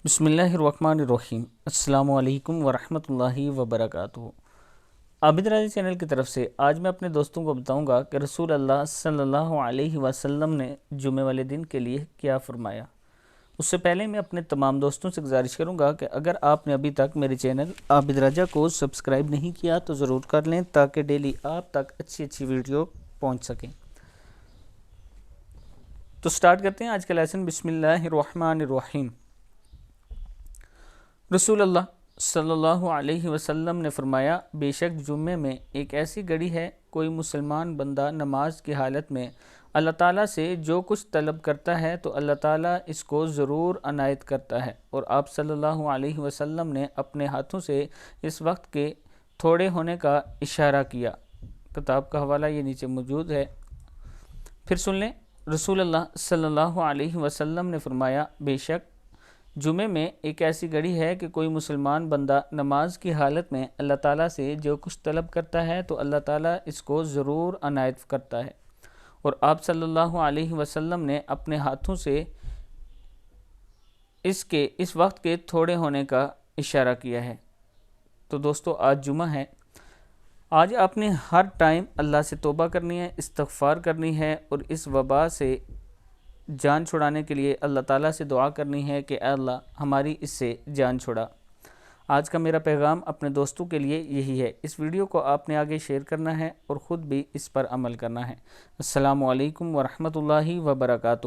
بسم اللہ الرحمن الرحیم۔ السلام علیکم ورحمۃ اللہ وبرکاتہ۔ عابد راضی چینل کی طرف سے آج میں اپنے دوستوں کو بتاؤں گا کہ رسول اللہ صلی اللہ علیہ وسلم نے جمعے والے دن کے لیے کیا فرمایا۔ اس سے پہلے میں اپنے تمام دوستوں سے گزارش کروں گا کہ اگر آپ نے ابھی تک میرے چینل عابد راجہ کو سبسکرائب نہیں کیا تو ضرور کر لیں تاکہ ڈیلی آپ تک اچھی ویڈیو پہنچ سکیں۔ تو سٹارٹ کرتے ہیں آج کا لیسن۔ بسم اللہ الرحمن الرحیم۔ رسول اللہ صلی اللہ علیہ وسلم نے فرمایا، بے شک جمعے میں ایک ایسی گھڑی ہے، کوئی مسلمان بندہ نماز کی حالت میں اللہ تعالیٰ سے جو کچھ طلب کرتا ہے تو اللہ تعالیٰ اس کو ضرور عنایت کرتا ہے۔ اور آپ صلی اللہ علیہ وسلم نے اپنے ہاتھوں سے اس وقت کے تھوڑے ہونے کا اشارہ کیا۔ کتاب کا حوالہ یہ نیچے موجود ہے، پھر سن لیں۔ رسول اللہ صلی اللہ علیہ وسلم نے فرمایا، بے شک جمعے میں ایک ایسی گھڑی ہے کہ کوئی مسلمان بندہ نماز کی حالت میں اللہ تعالیٰ سے جو کچھ طلب کرتا ہے تو اللہ تعالیٰ اس کو ضرور عنایت کرتا ہے۔ اور آپ صلی اللہ علیہ وسلم نے اپنے ہاتھوں سے اس وقت کے تھوڑے ہونے کا اشارہ کیا ہے۔ تو دوستو، آج جمعہ ہے۔ آج آپ نے ہر ٹائم اللہ سے توبہ کرنی ہے، استغفار کرنی ہے اور اس وبا سے جان چھڑانے کے لیے اللہ تعالیٰ سے دعا کرنی ہے کہ اے اللہ ہماری اس سے جان چھڑا۔ آج کا میرا پیغام اپنے دوستوں کے لیے یہی ہے۔ اس ویڈیو کو آپ نے آگے شیئر کرنا ہے اور خود بھی اس پر عمل کرنا ہے۔ السلام علیکم ورحمۃ اللہ وبرکاتہ۔